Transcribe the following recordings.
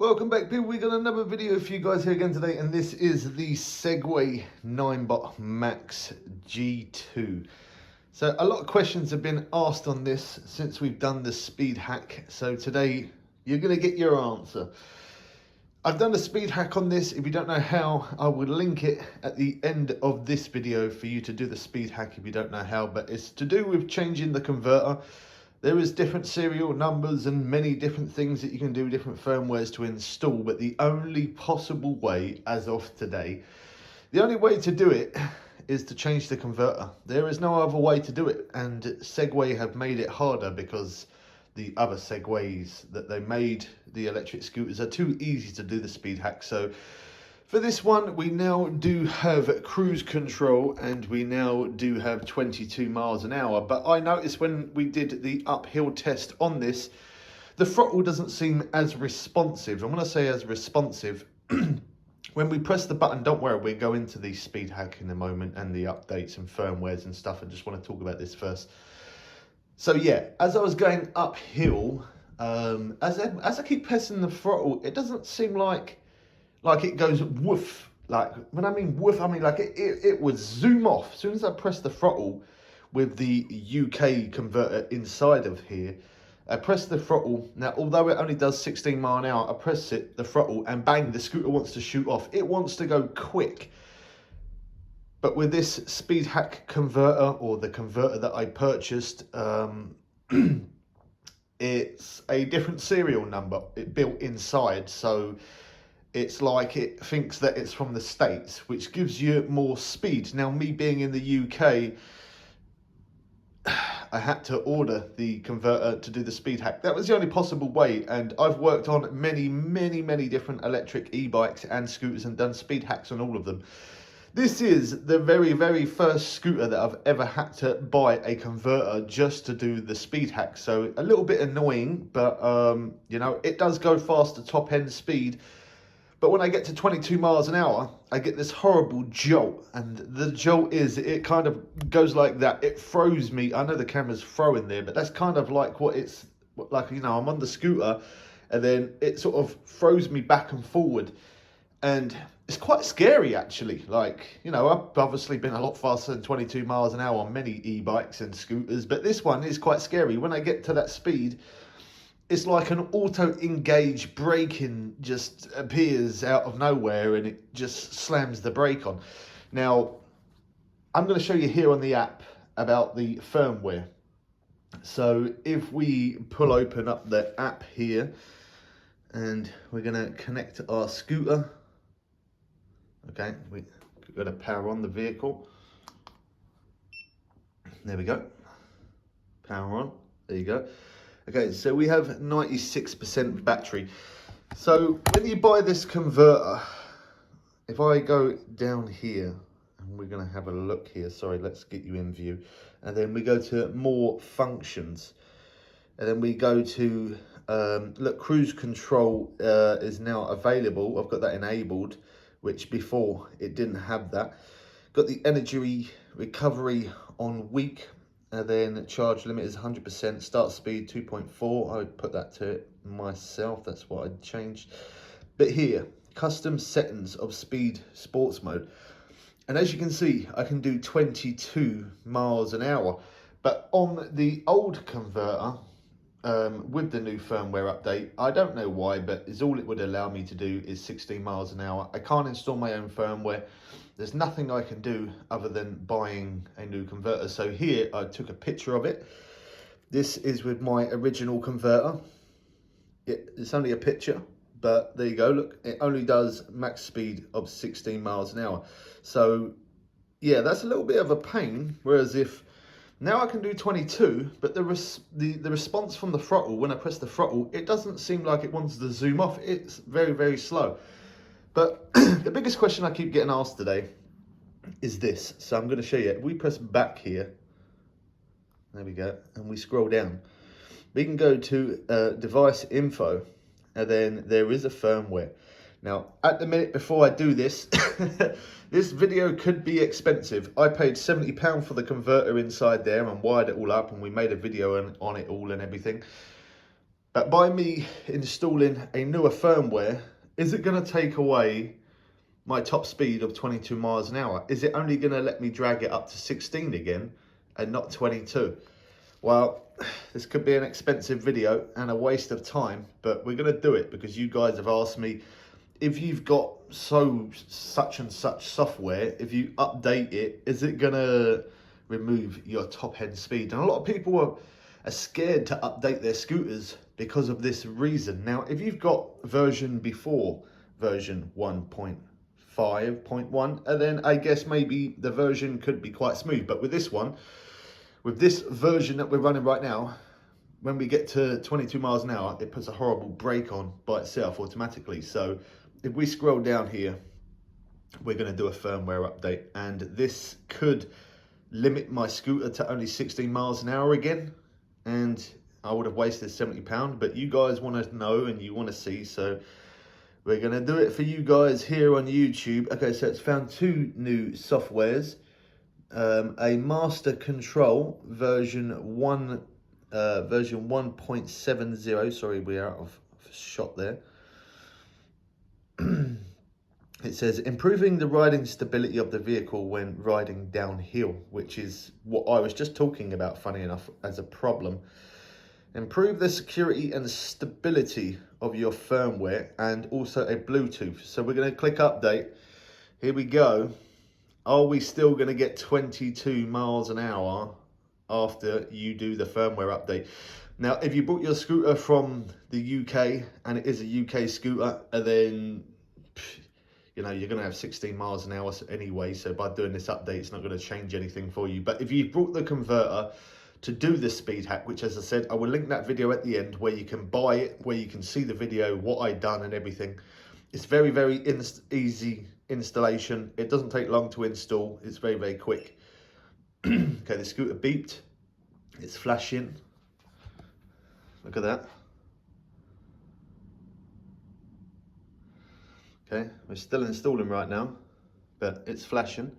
Welcome back, people. We got another video for you guys here again today, and this is the Segway ninebot Max G2. So a lot of questions have been asked on this since we've done the speed hack. So today you're going to get your answer. I've done a speed hack on this. If you don't know how, I will link it at the end of this video for you to do the speed hack if you don't know how. But it's to do with changing the converter. There is different serial numbers and many different things that you can do, different firmwares to install, but the only possible way as of today, the only way to do it is to change the converter. There is no other way to do it, and Segway have made it harder because the other Segways that they made, the electric scooters, are too easy to do the speed hack. So for this one, we now do have cruise control and we now do have 22 miles an hour. But I noticed when we did the uphill test on this, the throttle doesn't seem as responsive. And when I say as responsive, when we press the button, don't worry, we'll go into the speed hack in a moment and the updates and firmwares and stuff. I just want to talk about this first. So yeah, as I was going uphill, as I keep pressing the throttle, it doesn't seem like it goes woof. Like, when I mean woof, I mean like it would zoom off. As soon as I press the throttle with the UK converter inside of here, I press the throttle. Now, although it only does 16 mile an hour, I press it, the throttle, and bang, the scooter wants to shoot off. It wants to go quick. But with this speed hack converter, or the converter that I purchased, it's a different serial number it built inside. So it's like it thinks that it's from the States, which gives you more speed. Now, me being in the UK, I had to order the converter to do the speed hack. That was the only possible way, and I've worked on many different electric e-bikes and scooters and done speed hacks on all of them. This is the very first scooter that I've ever had to buy a converter just to do the speed hack. So a little bit annoying, but you know, it does go fast to top end speed. But when I get to 22 miles an hour, I get this horrible jolt. And the jolt is, it kind of goes like that. It throws me. I know the camera's throwing there, but that's kind of like what it's like. You know, I'm on the scooter and then it sort of throws me back and forward. And it's quite scary, actually. Like, you know, I've obviously been a lot faster than 22 miles an hour on many e-bikes and scooters, but this one is quite scary. When I get to that speed, it's like an auto-engage braking just appears out of nowhere and it just slams the brake on. Now, I'm going to show you here on the app about the firmware. So if we pull open up the app here and we're going to connect our scooter. Okay, we've got to power on the vehicle. There we go. Power on. There you go. Okay, so we have 96% battery. So when you buy this converter, if I go down here, and we're going to have a look here. Sorry, let's get you in view. And then we go to more functions. And then we go to, look, cruise control is now available. I've got that enabled, which before it didn't have that. Got the energy recovery on weak. And then charge limit is 100%, start speed 2.4. I would put that to it myself, that's what I'd changed. But here, custom settings of speed sports mode. And as you can see, I can do 22 miles an hour. But on the old converter, with the new firmware update, I don't know why, but is all it would allow me to do is 16 miles an hour. I can't install my own firmware. There's nothing I can do other than buying a new converter. So here I took a picture of it. This is with my original converter. It's only a picture, but there you go. Look, it only does max speed of 16 miles an hour. So yeah, that's a little bit of a pain. Whereas if now I can do 22, but the response from the throttle, when I press the throttle, it doesn't seem like it wants to zoom off. It's very slow. But the biggest question I keep getting asked today is this. So I'm going to show you. If we press back here, there we go, and we scroll down, we can go to device info, and then there is a firmware. Now, at the minute before I do this, this video could be expensive. I paid £70 for the converter inside there and wired it all up, and we made a video on it all and everything. But by me installing a newer firmware, is it going to take away my top speed of 22 miles an hour? Is it only going to let me drag it up to 16 again and not 22? Well, this could be an expensive video and a waste of time, but we're going to do it because you guys have asked me, if you've got such and such software, if you update it, is it going to remove your top end speed? And a lot of people are scared to update their scooters because of this reason. Now, if you've got version before version 1.5.1, and then I guess maybe the version could be quite smooth. But with this one, with this version that we're running right now, when we get to 22 miles an hour, it puts a horrible brake on by itself automatically. So if we scroll down here, we're going to do a firmware update, and this could limit my scooter to only 16 miles an hour again, and I would have wasted £70, but you guys want to know and you want to see, so we're going to do it for you guys here on YouTube. Okay, so it's found two new softwares, a master control version 1.70. Sorry, we're out of shot there. It says improving the riding stability of the vehicle when riding downhill, which is what I was just talking about, funny enough, as a problem. Improve the security and stability of your firmware, and also a Bluetooth. So we're going to click update. Here we go. Are we still going to get 22 miles an hour after you do the firmware update? Now, if you bought your scooter from the UK and it is a UK scooter, and then you know, you're going to have 16 miles an hour anyway, so by doing this update, it's not going to change anything for you. But if you brought the converter to do this speed hack, which, as I said, I will link that video at the end where you can buy it, where you can see the video, what I done and everything. It's very, very easy installation. It doesn't take long to install. It's very, very quick. Okay, the scooter beeped. It's flashing. Look at that. Okay, we're still installing right now, but it's flashing.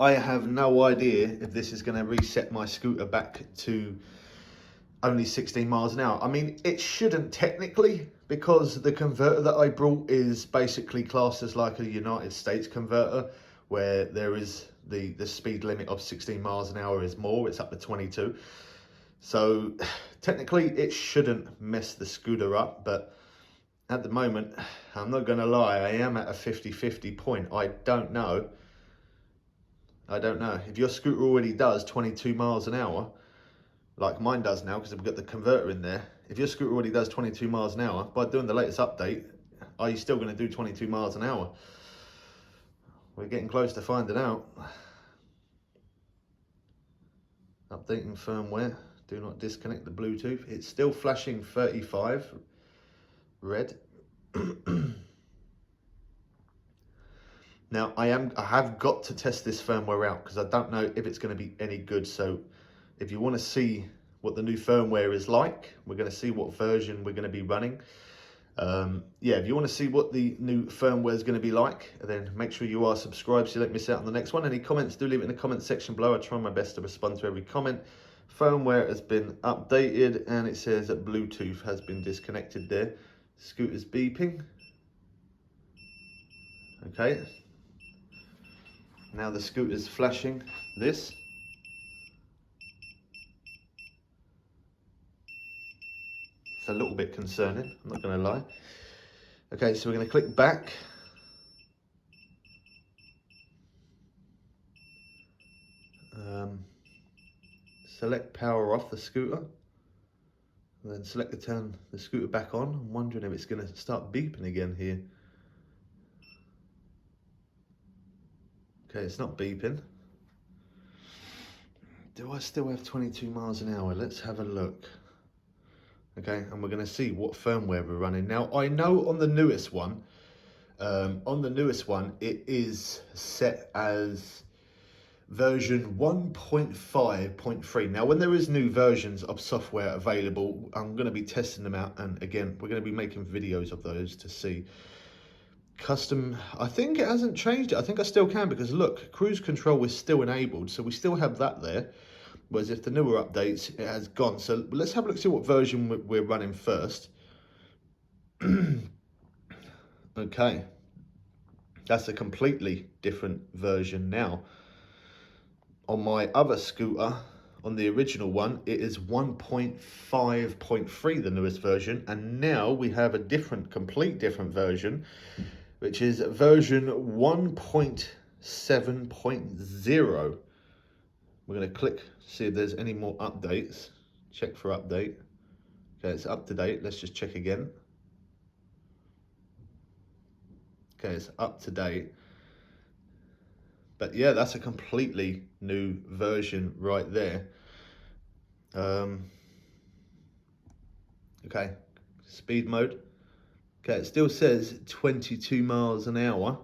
I have no idea if this is going to reset my scooter back to only 16 miles an hour. I mean, it shouldn't technically, because the converter that I brought is basically classed as like a United States converter, where there is the speed limit of 16 miles an hour is more, it's up to 22. So technically it shouldn't mess the scooter up, but at the moment, I'm not going to lie, I am at a 50-50 point. I don't know. If your scooter already does 22 miles an hour, like mine does now, because we've got the converter in there. If your scooter already does 22 miles an hour, by doing the latest update, are you still going to do 22 miles an hour? We're getting close to finding out. Updating firmware. Do not disconnect the Bluetooth. It's still flashing 35. Red. Now I have got to test this firmware out because I don't know if it's going to be any good. So if you want to see what the new firmware is like, we're going to see what version we're going to be running. Yeah, if you want to see what the new firmware is going to be like, then make sure you are subscribed so you don't miss out on the next one. Any comments, do leave it in the comment section below. I try my best to respond to every comment. Firmware has been updated and it says that Bluetooth has been disconnected there. Scooter's beeping. Okay. Now the scooter's flashing this. It's a little bit concerning, I'm not going to lie. Okay, so we're going to click back. Select power off the scooter. And then select to turn the scooter back on. I'm wondering if it's going to start beeping again here. Okay, it's not beeping. Do I still have 22 miles an hour? Let's have a look. Okay, and we're going to see what firmware we're running. Now, I know on the newest one, it is set as version 1.5.3. Now, when there is new versions of software available, I'm going to be testing them out. And again, we're going to be making videos of those to see. Custom, I think it hasn't changed it. I think I still can because look, cruise control is still enabled. So we still have that there. whereas if the newer updates, it has gone. So let's have a look, see what version we're running first. Okay, that's a completely different version now. On my other scooter, on the original one, it is 1.5.3, the newest version, and now we have a complete different version, which is version 1.7.0. We're going to click, see if there's any more updates. Check for update. Okay, it's up to date. Let's just check again. Okay, it's up to date. But yeah, that's a completely new version right there. Okay, speed mode. Okay, it still says 22 miles an hour.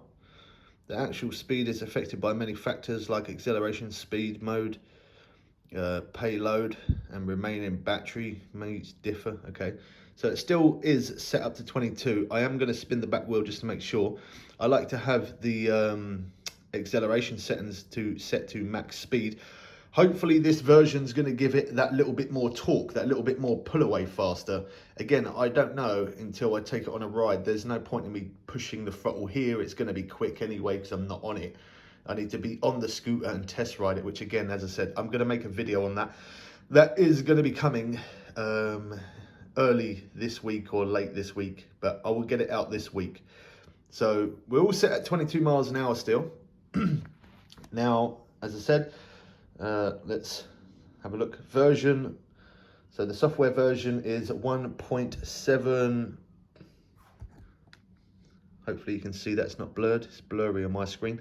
The actual speed is affected by many factors like acceleration, speed mode, payload, and remaining battery may differ. Okay, so it still is set up to 22. I am going to spin the back wheel just to make sure. I like to have the acceleration settings set to max speed. Hopefully this version's going to give it that little bit more torque, that little bit more pull away faster. Again, I don't know until I take it on a ride. There's no point in me pushing the throttle here. It's going to be quick anyway because I'm not on it. I need to be on the scooter and test ride it, which again, as I said, I'm going to make a video on that. That is going to be coming early this week or late this week, but I will get it out this week. So we're all set at 22 miles an hour still. Now, as I said, let's have a look. Version, so the software version is 1.7. Hopefully you can see that's not blurred. It's blurry on my screen.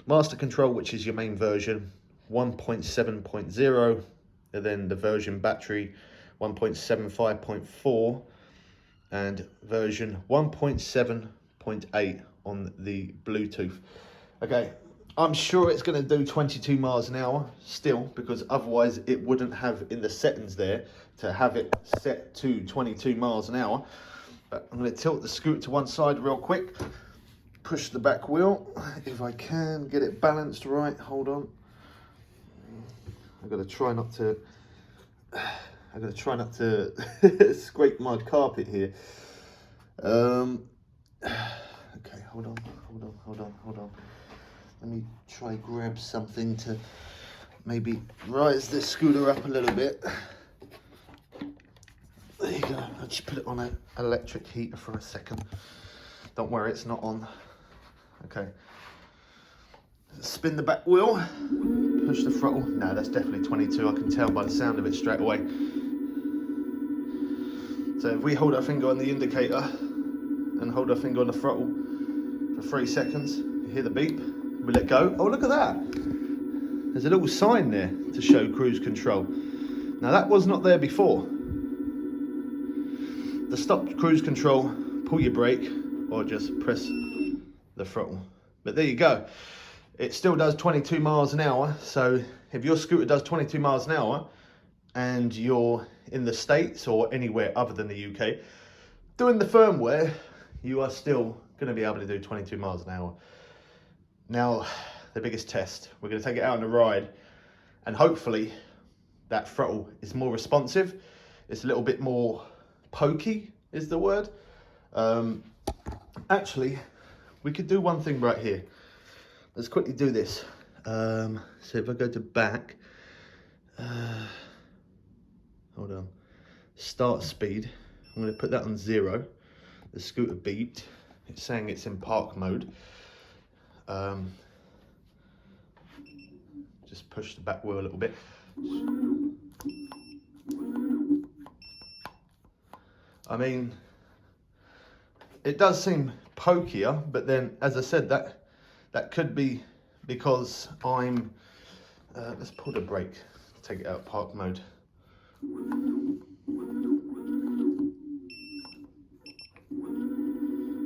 Master control, which is your main version, 1.7.0, and then the version battery 1.75.4, and version 1.7.8 on the Bluetooth. Okay, I'm sure it's going to do 22 miles an hour still, because otherwise it wouldn't have in the settings there to have it set to 22 miles an hour. But I'm going to tilt the scooter to one side real quick, push the back wheel if I can get it balanced right. Hold on, I've got to try not to scrape my carpet here. Okay, hold on. Let me try grab something to maybe rise this scooter up a little bit. There you go. I'll just put it on an electric heater for a second. Don't worry, it's not on. Okay. Spin the back wheel. Push the throttle. No, that's definitely 22. I can tell by the sound of it straight away. So if we hold our finger on the indicator and hold our finger on the throttle for 3 seconds, you hear the beep. We let go. Oh, look at that. There's a little sign there to show cruise control. Now that was not there before. To stop cruise control, pull your brake or just press the throttle. But there you go. It still does 22 miles an hour. So if your scooter does 22 miles an hour and you're in the States or anywhere other than the UK, doing the firmware, you are still going to be able to do 22 miles an hour. Now, the biggest test, we're going to take it out on a ride, and hopefully that throttle is more responsive. It's a little bit more pokey is the word. Actually, we could do one thing right here. Let's quickly do this. So if I go to back, hold on, start speed, I'm going to put that on 0. The scooter beeped. It's saying it's in park mode. Just push the back wheel a little bit. I mean, it does seem pokier, but then, as I said, that could be because I'm, let's pull the brake, take it out of park mode.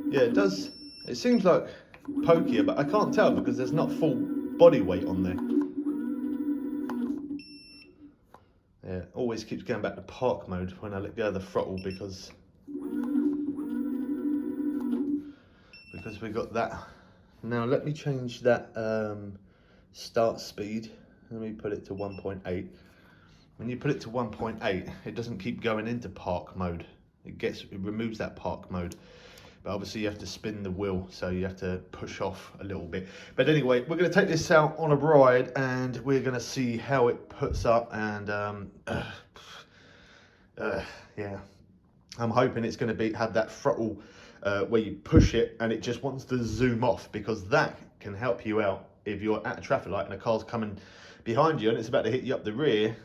Yeah, it does, it seems like pokier, but I can't tell because there's not full body weight on there. Yeah, always keeps going back to park mode when I let go of the throttle because we got that. Now let me change that start speed. Let me put it to 1.8. when you put it to 1.8, it doesn't keep going into park mode. It removes that park mode. But obviously you have to spin the wheel, so you have to push off a little bit. But anyway, we're going to take this out on a ride and we're going to see how it puts up. And yeah, I'm hoping it's going to have that throttle where you push it and it just wants to zoom off, because that can help you out if you're at a traffic light and a car's coming behind you and it's about to hit you up the rear.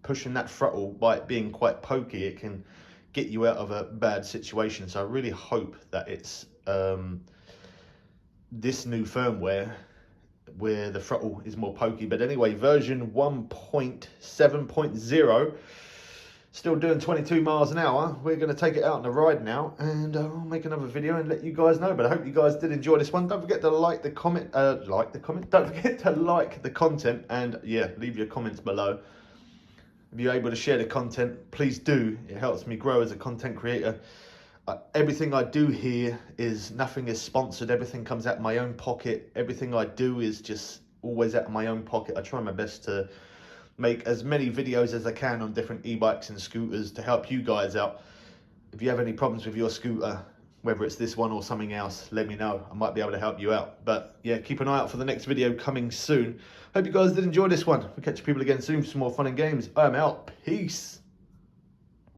Pushing that throttle, by it being quite pokey, it can get you out of a bad situation. So I really hope that it's this new firmware where the throttle is more pokey. But anyway, version 1.7.0, still doing 22 miles an hour. We're going to take it out on a ride now, and I'll make another video and let you guys know. But I hope you guys did enjoy this one. Don't forget to like the comment, don't forget to like the content, and yeah, leave your comments below. If you're able to share the content, please do. It helps me grow as a content creator. Everything I do here nothing is sponsored. Everything comes out of my own pocket. Everything I do is just always out of my own pocket. I try my best to make as many videos as I can on different e-bikes and scooters to help you guys out. If you have any problems with your scooter, whether it's this one or something else, let me know. I might be able to help you out. But yeah, keep an eye out for the next video coming soon. Hope you guys did enjoy this one. We'll catch you people again soon for some more fun and games. I'm out. Peace.